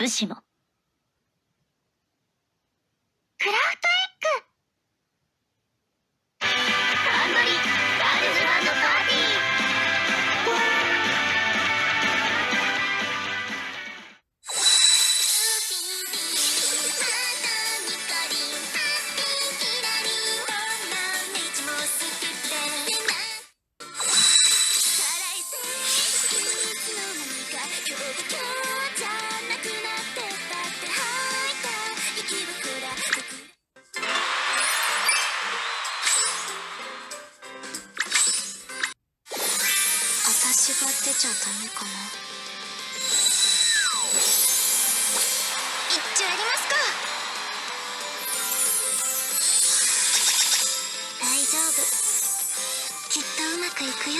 しも。クラフトエッグ。サンドリガールズバンドパーティー。私が出ちゃダメかな。一丁やりますか。大丈夫、きっとうまくいくよ。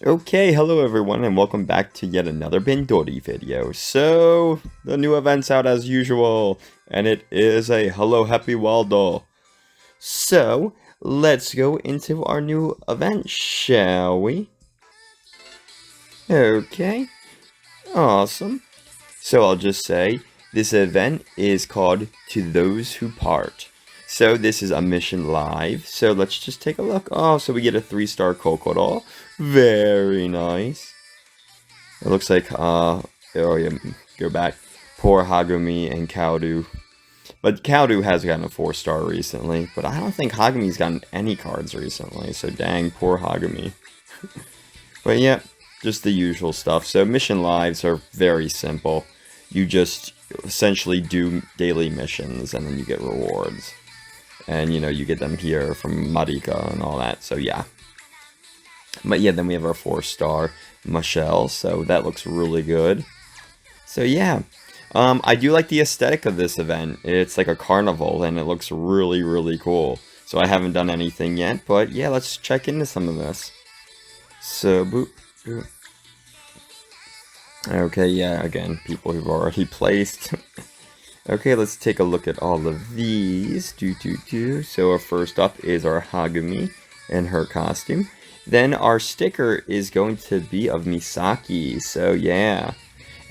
Okay, hello everyone and welcome back to yet another BanG video. So, the new event's out as usual, and it is a Hello Happy Waldo. So, let's go into our new event, shall we? Okay, awesome. So I'll just say, this event is called To Those Who Part. So this is a mission live, so let's just take a look. Oh, so we get a 3-star Kokodo. Very nice. It looks like, oh yeah, go back. Poor Hagumi and Kaoru. But Kaoru has gotten a 4-star recently, but I don't think Hagumi's gotten any cards recently, so dang, poor Hagumi. But yeah, just the usual stuff. So mission lives are very simple. You just essentially do daily missions, and then you get rewards. And, you know, you get them here from Marika and all that, so yeah. But yeah, then we have our 4-star Michelle, so that looks really good. So yeah, I do like the aesthetic of this event. It's like a carnival, and it looks really, really cool. So I haven't done anything yet, but yeah, let's check into some of this. So, boop, boop. Okay, yeah, again, people who've already placed. Okay, let's take a look at all of these. So our first up is our Hagumi and her costume. Then our sticker is going to be of Misaki, so yeah.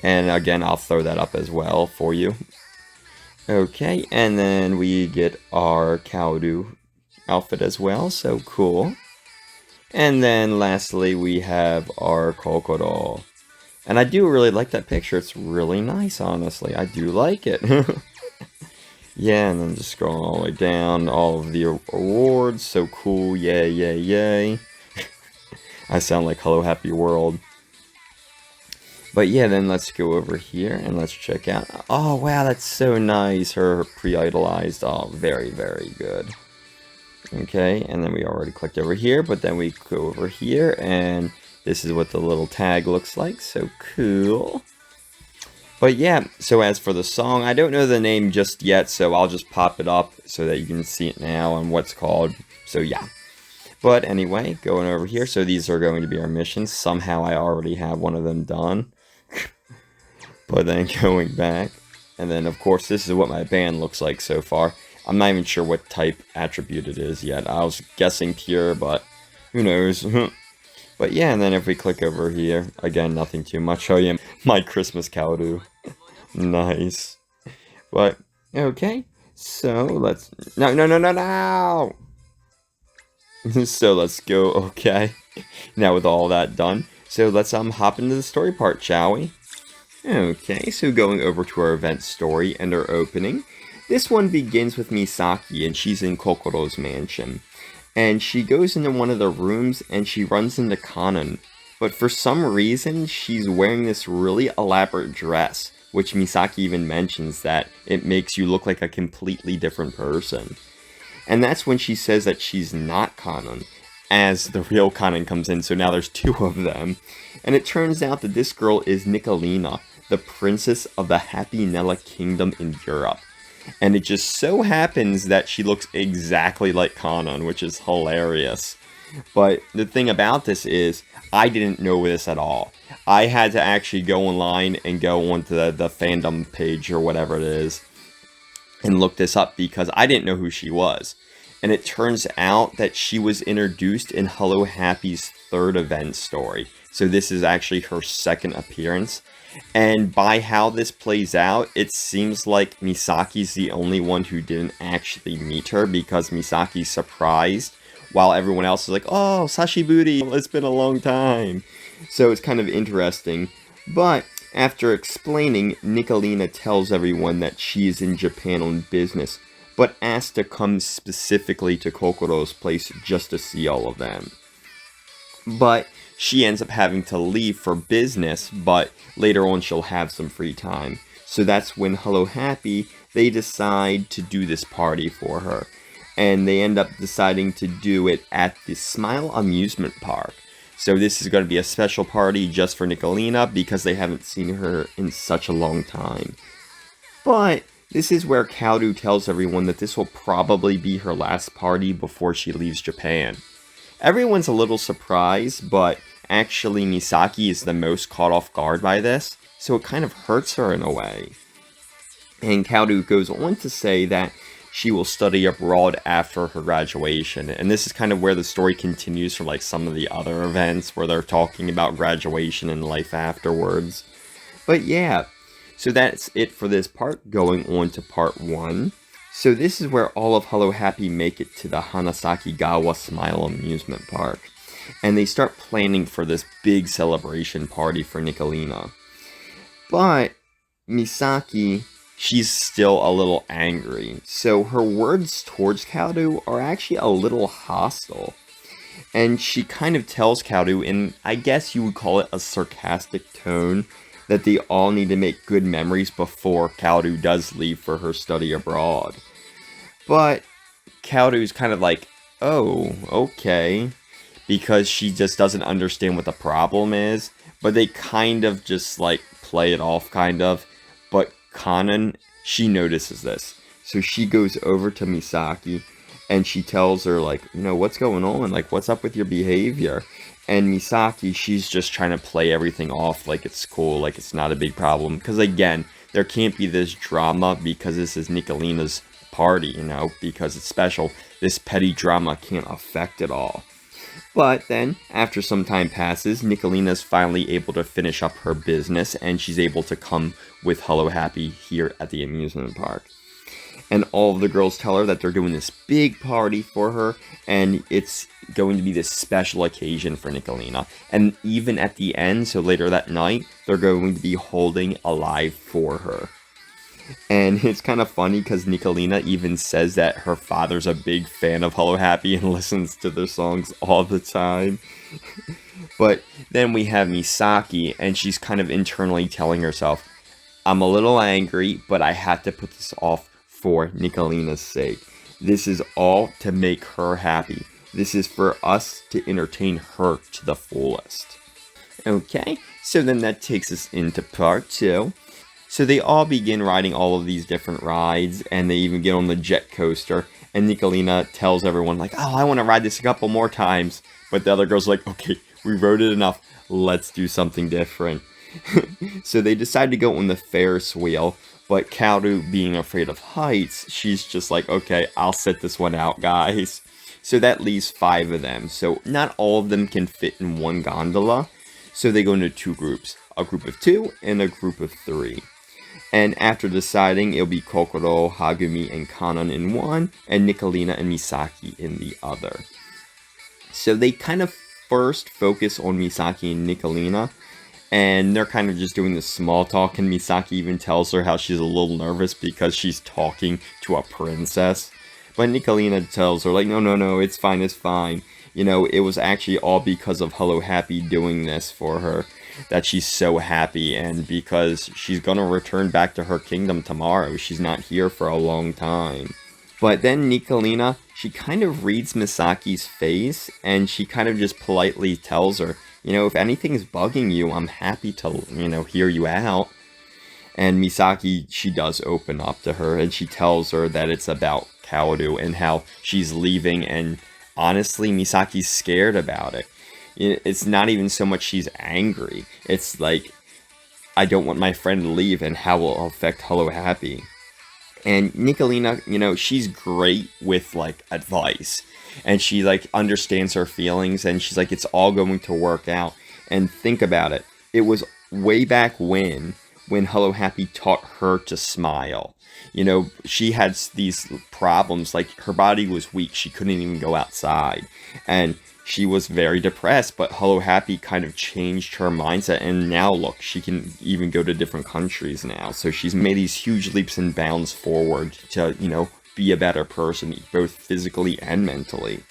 And again, I'll throw that up as well for you. Okay, and then we get our Kaoru outfit as well, so cool. And then lastly, we have our Kokoro. And I do really like that picture. It's really nice, honestly. I do like it. Yeah, and then just scrolling all the way down, all of the awards. So cool. Yay, yay, yay. I sound like Hello Happy World. But yeah, then let's go over here and let's check out. Oh, wow, that's so nice. Her pre-idolized. Oh, very, very good. Okay, and then we already clicked over here, but then we go over here and this is what the little tag looks like, so cool. But yeah, so as for the song, I don't know the name just yet, so I'll just pop it up so that you can see it now and what's called, so yeah. But anyway, going over here, so these are going to be our missions. Somehow I already have one of them done. But then going back, and then of course this is what my band looks like so far. I'm not even sure what type attribute it is yet. I was guessing pure, but who knows. But yeah, and then if we click over here, again, nothing too much. Oh yeah, my Christmas Kaoru. Nice. But, okay. So, let's... No! So, let's go, okay. Now with all that done, so let's hop into the story part, shall we? Okay, so going over to our event story and our opening. This one begins with Misaki, and she's in Kokoro's mansion. And she goes into one of the rooms and she runs into Kanon. But for some reason, she's wearing this really elaborate dress, which Misaki even mentions that it makes you look like a completely different person. And that's when she says that she's not Kanon, as the real Kanon comes in, so now there's 2 of them. And it turns out that this girl is Nicolina, the princess of the Happy Nella Kingdom in Europe. And it just so happens that she looks exactly like Kanon, which is hilarious. But the thing about this is, I didn't know this at all. I had to actually go online and go onto the fandom page or whatever it is and look this up because I didn't know who she was. And it turns out that she was introduced in Hello Happy's third event story. So this is actually her second appearance. And by how this plays out, it seems like Misaki's the only one who didn't actually meet her because Misaki's surprised while everyone else is like, oh, Sashiburi, it's been a long time. So it's kind of interesting. But after explaining, Nicolina tells everyone that she is in Japan on business, but asked to come specifically to Kokoro's place just to see all of them. But she ends up having to leave for business, but later on she'll have some free time. So that's when Hello Happy, they decide to do this party for her. And they end up deciding to do it at the Smile Amusement Park. So this is going to be a special party just for Nicolina because they haven't seen her in such a long time. But this is where Kaoru tells everyone that this will probably be her last party before she leaves Japan. Everyone's a little surprised, but actually Misaki is the most caught off guard by this, so it kind of hurts her in a way. And Kaoru goes on to say that she will study abroad after her graduation, and this is kind of where the story continues from like some of the other events where they're talking about graduation and life afterwards. But yeah, so that's it for this part, going on to part 1. So this is where all of Hello Happy make it to the Hanasakigawa Smile Amusement Park, and they start planning for this big celebration party for Nicolina. But Misaki, she's still a little angry, so her words towards Kaoru are actually a little hostile. And she kind of tells Kaoru, in I guess you would call it a sarcastic tone, that they all need to make good memories before Kaoru does leave for her study abroad. But Kaoru's kind of like, oh, okay, because she just doesn't understand what the problem is, but they kind of just like play it off kind of. But Kanan, she notices this, so she goes over to Misaki and she tells her like, you know, what's going on, like what's up with your behavior? And Misaki, she's just trying to play everything off like it's cool, like it's not a big problem, because again, there can't be this drama because this is Nicolina's party, you know, because it's special. This petty drama can't affect it all. But then, after some time passes, Nicolina's finally able to finish up her business, and she's able to come with Hello Happy here at the amusement park. And all of the girls tell her that they're doing this big party for her, and it's going to be this special occasion for Nicolina. And even at the end, so later that night, they're going to be holding a live for her. And it's kind of funny because Nicolina even says that her father's a big fan of Hello Happy and listens to their songs all the time. But then we have Misaki, and she's kind of internally telling herself, I'm a little angry, but I had to put this off for Nicolina's sake. This is all to make her happy. This is for us to entertain her to the fullest. Okay, so then that takes us into part 2. So they all begin riding all of these different rides, and they even get on the jet coaster, and Nicolina tells everyone like, oh, I want to ride this a couple more times. But the other girl's like, okay, we rode it enough, let's do something different. So they decide to go on the Ferris wheel, but Kaoru, being afraid of heights, she's just like, okay, I'll sit this one out, guys. So that leaves 5 of them, so not all of them can fit in one gondola, so they go into 2 groups, a group of 2 and a group of 3. And after deciding, it'll be Kokoro, Hagumi, and Kanan in one, and Nicolina and Misaki in the other. So they kind of first focus on Misaki and Nicolina, and they're kind of just doing this small talk, and Misaki even tells her how she's a little nervous because she's talking to a princess. But Nicolina tells her, like, no, it's fine. You know, it was actually all because of Hello Happy doing this for her that she's so happy, and because she's gonna return back to her kingdom tomorrow. She's not here for a long time. But then Nicolina, she kind of reads Misaki's face, and she kind of just politely tells her, you know, if anything's bugging you, I'm happy to, you know, hear you out. And Misaki, she does open up to her, and she tells her that it's about Kaoru and how she's leaving, and honestly, Misaki's scared about it. It's not even so much she's angry. It's like, I don't want my friend to leave and how will it affect Hello Happy. And Nicolina, she's great with, like, advice. And she, like, understands her feelings, and she's like, it's all going to work out. And think about it. It was way back when Hello Happy taught her to smile. She had these problems, like, her body was weak. She couldn't even go outside. And she was very depressed, but Hello Happy kind of changed her mindset, and now look, she can even go to different countries now. So she's made these huge leaps and bounds forward to, be a better person, both physically and mentally.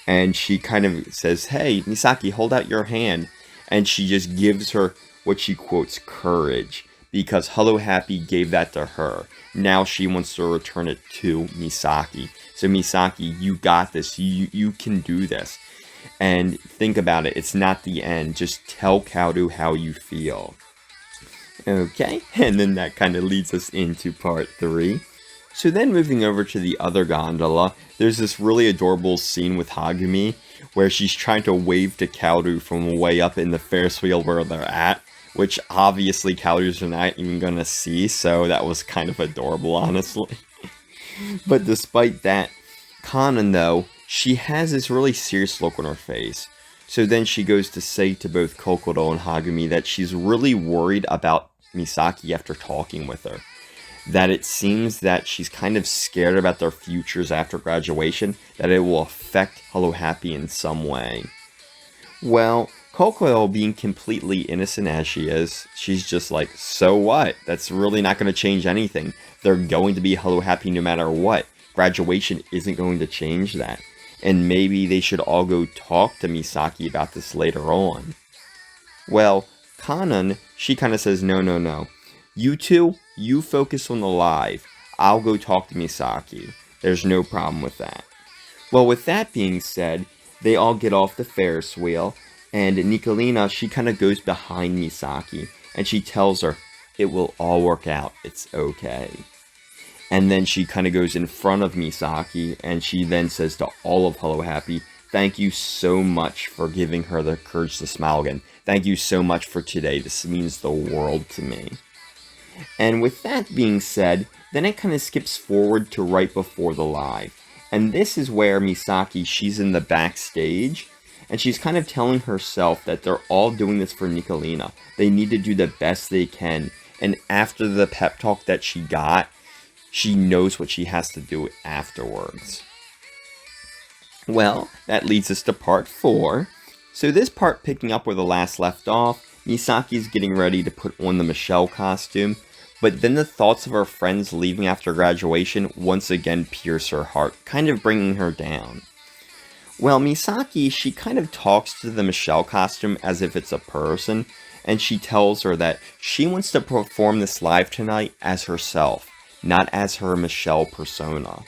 And she kind of says, hey, Misaki, hold out your hand. And she just gives her what she quotes, courage, because Hello Happy gave that to her. Now she wants to return it to Misaki. So Misaki, you got this. You can do this. And think about it, it's not the end. Just tell Kaoru how you feel. Okay, and then that kind of leads us into part 3. So then moving over to the other gondola, there's this really adorable scene with Hagumi, where she's trying to wave to Kaoru from way up in the Ferris wheel where they're at, which obviously Kaoru's not even going to see, so that was kind of adorable, honestly. But despite that, Kanan, though, she has this really serious look on her face. So then she goes to say to both Kokoro and Hagumi that she's really worried about Misaki after talking with her. That it seems that she's kind of scared about their futures after graduation, that it will affect Hello Happy in some way. Well, Kokoro, being completely innocent as she is, she's just like, so what? That's really not going to change anything. They're going to be Hello Happy no matter what. Graduation isn't going to change that. And maybe they should all go talk to Misaki about this later on. Well, Kanan, she kind of says, no. You two, you focus on the live. I'll go talk to Misaki. There's no problem with that. Well, with that being said, they all get off the Ferris wheel, and Nicolina, she kind of goes behind Misaki, and she tells her, it will all work out, it's okay. And then she kind of goes in front of Misaki, and she then says to all of Hello Happy, thank you so much for giving her the courage to smile again. Thank you so much for today. This means the world to me. And with that being said, then it kind of skips forward to right before the live. And this is where Misaki, she's in the backstage, and she's kind of telling herself that they're all doing this for Nicolina. They need to do the best they can. And after the pep talk that she got, she knows what she has to do afterwards. Well, that leads us to part 4. So this part, picking up where the last left off, Misaki's getting ready to put on the Michelle costume, but then the thoughts of her friends leaving after graduation once again pierce her heart, kind of bringing her down. Well, Misaki, she kind of talks to the Michelle costume as if it's a person, and she tells her that she wants to perform this live tonight as herself, not as her Michelle persona.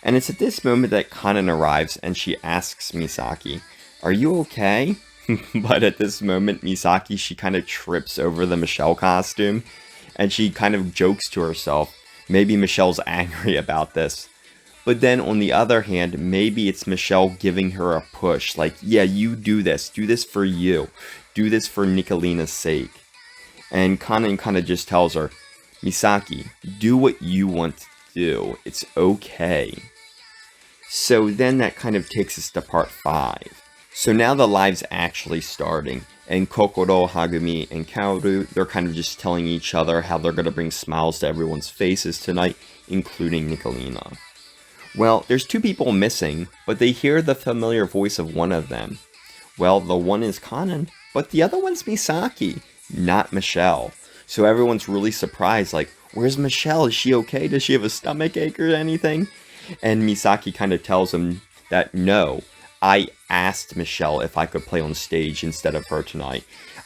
And it's at this moment that Kanan arrives and she asks Misaki, are you okay? But at this moment, Misaki, she kind of trips over the Michelle costume, and she kind of jokes to herself, maybe Michelle's angry about this. But then on the other hand, maybe it's Michelle giving her a push, like, yeah, you do this for you, do this for Nicolina's sake. And Kanan kind of just tells her, Misaki, do what you want to do, it's okay. So then that kind of takes us to part 5. So now the live's actually starting, and Kokoro, Hagumi, and Kaoru, they're kind of just telling each other how they're going to bring smiles to everyone's faces tonight, including Nicolina. Well, there's 2 people missing, but they hear the familiar voice of one of them. Well, the one is Kanan, but the other one's Misaki, not Michelle. So everyone's really surprised, like, where's Michelle? Is she okay? Does she have a stomach ache or anything? And Misaki kind of tells him that no, I asked Michelle if I could play on stage instead of her tonight.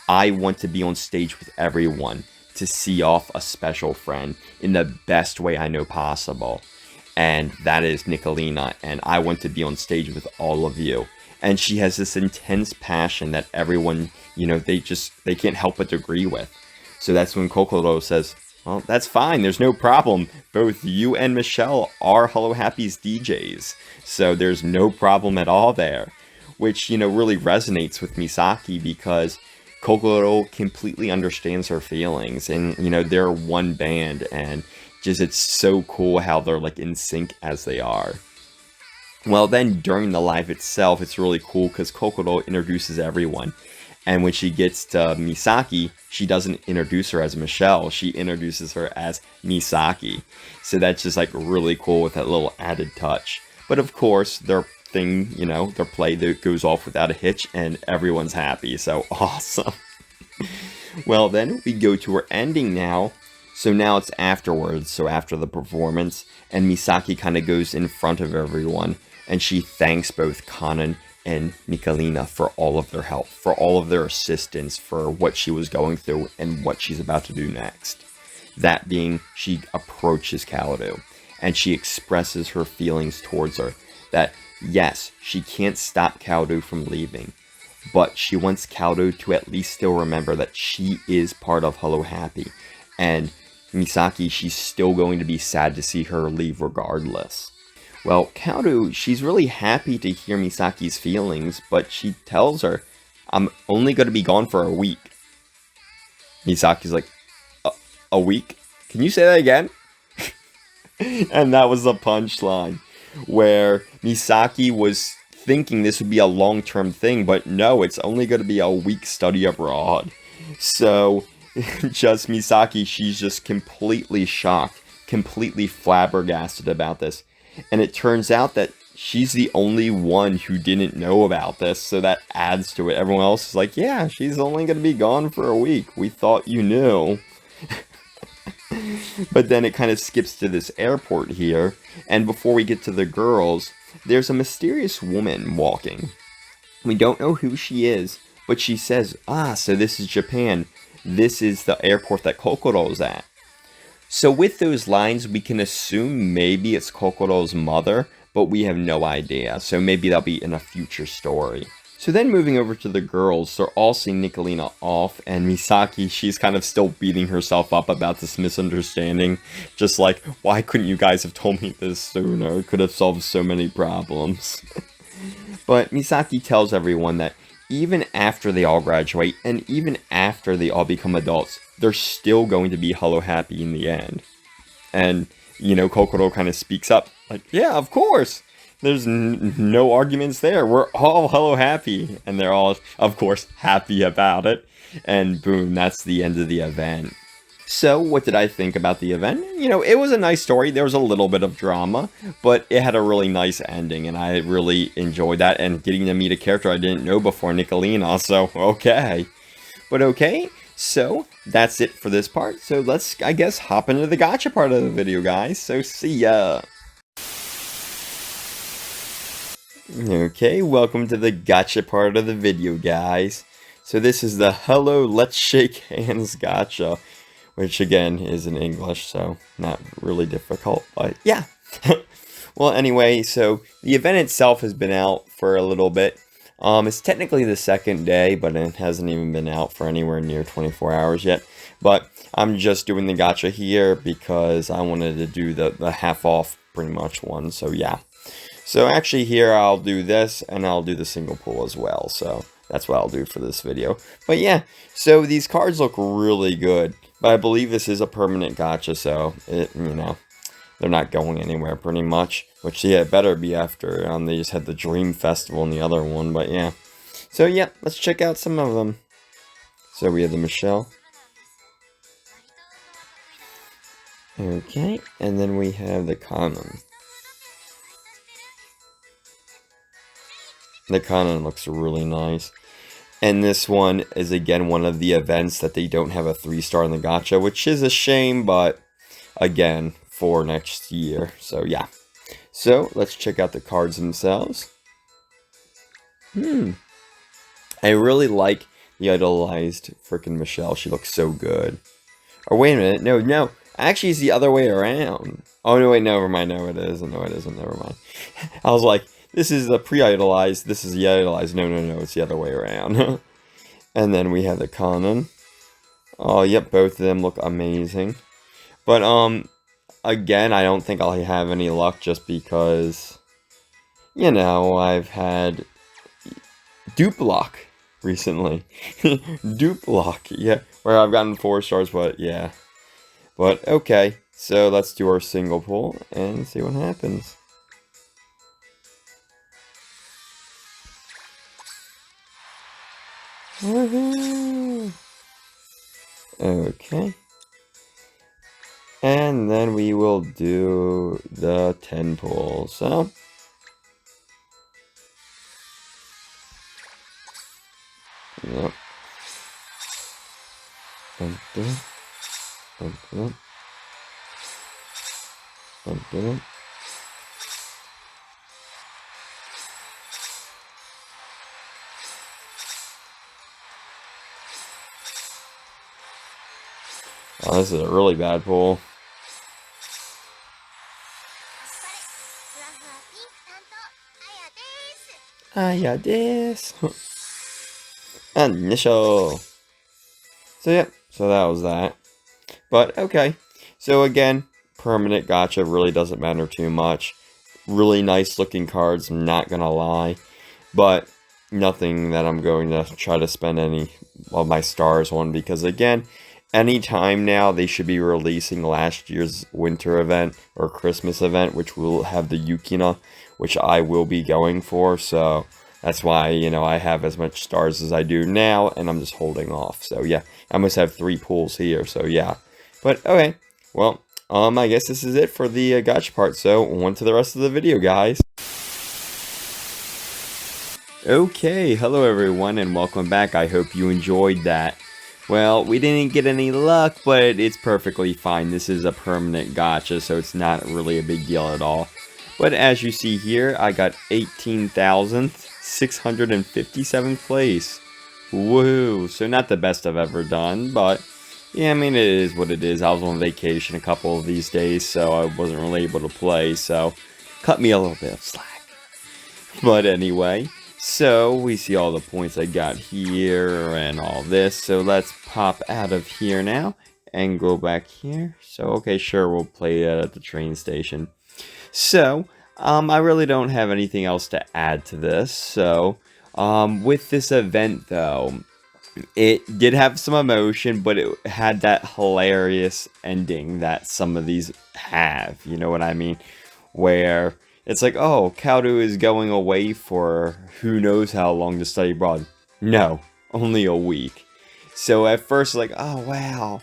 I want to be on stage with everyone to see off a special friend in the best way I know possible. And that is Nicolina, and I want to be on stage with all of you. And she has this intense passion that everyone, they can't help but agree with. So that's when Kokoro says, Well, that's fine. There's no problem. Both you and Michelle are Hello Happy's DJs. So there's no problem at all there. Which, really resonates with Misaki because Kokoro completely understands her feelings. And, they're one band. And just it's so cool how they're like in sync as they are. Well, then during the live itself, it's really cool because Kokoro introduces everyone. And when she gets to Misaki, she doesn't introduce her as Michelle. She introduces her as Misaki. So that's just like really cool with that little added touch. But of course, their thing, their play that goes off without a hitch and everyone's happy. So awesome. Well, then we go to her ending now. So now it's afterwards, so after the performance. And Misaki kind of goes in front of everyone. And she thanks both Kanan and Nicolina for all of their help, for all of their assistance, for what she was going through and what she's about to do next. That being, she approaches Kaoru, and she expresses her feelings towards her, that yes, she can't stop Kaoru from leaving, but she wants Kaoru to at least still remember that she is part of Hello Happy, and Misaki, she's still going to be sad to see her leave regardless. Well, Kaoru, she's really happy to hear Misaki's feelings, but she tells her, I'm only going to be gone for a week. Misaki's like, a week? Can you say that again? And that was the punchline, where Misaki was thinking this would be a long-term thing, but no, it's only going to be a week study abroad. So, just Misaki, she's just completely shocked, completely flabbergasted about this. And it turns out that she's the only one who didn't know about this, so that adds to it. Everyone else is like, yeah, she's only going to be gone for a week. We thought you knew. But then it kind of skips to this airport here, and before we get to the girls, there's a mysterious woman walking. We don't know who she is, but she says, so this is Japan. This is the airport that Kokoro's at. So with those lines, we can assume maybe it's Kokoro's mother, but we have no idea. So maybe that'll be in a future story. So then moving over to the girls, they're all seeing Nicolina off, and Misaki, she's kind of still beating herself up about this misunderstanding. Just like, why couldn't you guys have told me this sooner? It could have solved so many problems. But Misaki tells everyone that even after they all graduate, and even after they all become adults, they're still going to be Hello Happy in the end. And, Kokoro kind of speaks up, like, yeah, of course! There's no arguments there, we're all Hello Happy! And they're all, of course, happy about it. And boom, that's the end of the event. So, what did I think about the event? It was a nice story. There was a little bit of drama, but it had a really nice ending, and I really enjoyed that, and getting to meet a character I didn't know before, Nicolina, so okay. But okay, so that's it for this part. So let's, I guess, hop into the gacha part of the video, guys. So see ya! Okay, welcome to the gacha part of the video, guys. So this is the Hello Let's Shake Hands gacha, which again is in English, so not really difficult, but yeah. Well, anyway, so the event itself has been out for a little bit. It's technically the second day, but it hasn't even been out for anywhere near 24 hours yet. But I'm just doing the gacha here because I wanted to do the half off pretty much one, so yeah. So actually here I'll do this, and I'll do the single pull as well, so that's what I'll do for this video. But yeah, so these cards look really good. But I believe this is a permanent gacha, so they're not going anywhere pretty much. Which, yeah, it better be after they just had the Dream Festival in the other one, but yeah. So yeah, let's check out some of them. So we have the Michelle. Okay, and then we have the Kanan. The Kanan looks really nice. And this one is, again, one of the events that they don't have a 3-star in the gacha, which is a shame, but, again, for next year. So, yeah. So, let's check out the cards themselves. I really like the idolized frickin' Michelle. She looks so good. Or, wait a minute. No. Actually, it's the other way around. Oh, no, wait, never mind. No, it isn't. No, it isn't. Never mind. I was like, this is the pre-idolized, this is the idolized. No, it's the other way around. And then we have the Kanan. Oh, yep, both of them look amazing. But, again, I don't think I'll have any luck just because, you know, I've had dupe luck recently. Dupe luck, yeah, where I've gotten 4 stars, but yeah. But, okay, so let's do our single pull and see what happens. Woohoo! Okay. And then we will do the 10 pull, so... Yep. Dun, dun, dun, dun, dun, dun. Oh, this is a really bad pull. Yeah, this. Initial. So, yep. So that was that. But, okay. So, again, permanent gacha really doesn't matter too much. Really nice looking cards, I'm not gonna lie. But, nothing that I'm going to try to spend any of my stars on. Because, again, anytime now they should be releasing last year's winter event or Christmas event, which will have the Yukina, which I will be going for. So, that's why, you know, I have as much stars as I do now, and I'm just holding off. So, yeah, I must have 3 pulls here, so yeah. But, okay, well, I guess this is it for the gacha part, so on to the rest of the video, guys. Okay, hello everyone, and welcome back. I hope you enjoyed that. Well, we didn't get any luck, but it's perfectly fine. This is a permanent gacha, so it's not really a big deal at all. But as you see here, I got 18,657th place. Woo! So not the best I've ever done, but yeah, I mean, it is what it is. I was on vacation a couple of these days, so I wasn't really able to play, so cut me a little bit of slack. But anyway, so we see all the points I got here and all this, so let's pop out of here now and go back here. So, okay, sure, we'll play at the train station. So, I really don't have anything else to add to this. So, with this event, though, it did have some emotion, but it had that hilarious ending that some of these have. You know what I mean? Where it's like, oh, Kaudu is going away for who knows how long to study abroad. No, only a week. So at first, like, oh, wow.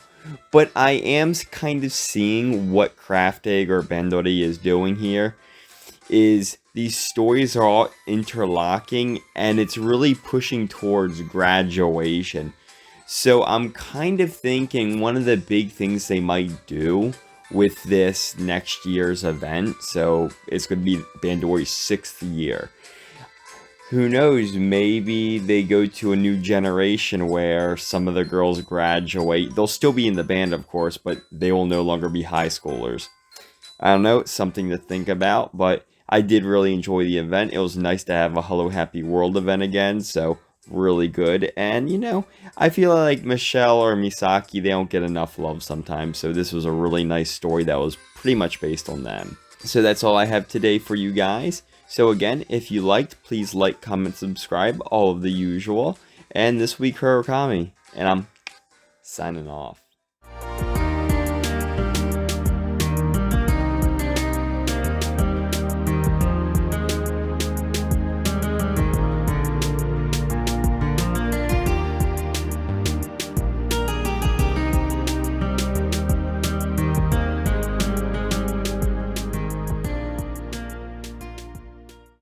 But I am kind of seeing what Craft Egg or Bandori is doing here. Is these stories are all interlocking, and it's really pushing towards graduation. So I'm kind of thinking one of the big things they might do with this next year's event, so it's going to be Bandori's 6th year. Who knows, maybe they go to a new generation where some of the girls graduate. They'll still be in the band, of course, but they will no longer be high schoolers. I don't know, it's something to think about, but I did really enjoy the event. It was nice to have a Hello Happy World event again, so really good. And, you know, I feel like Michelle or Misaki, they don't get enough love sometimes, so this was a really nice story that was pretty much based on them. So that's all I have today for you guys. So again, if you liked, please like, comment, subscribe, all of the usual. And this week, Kurokami. And I'm signing off.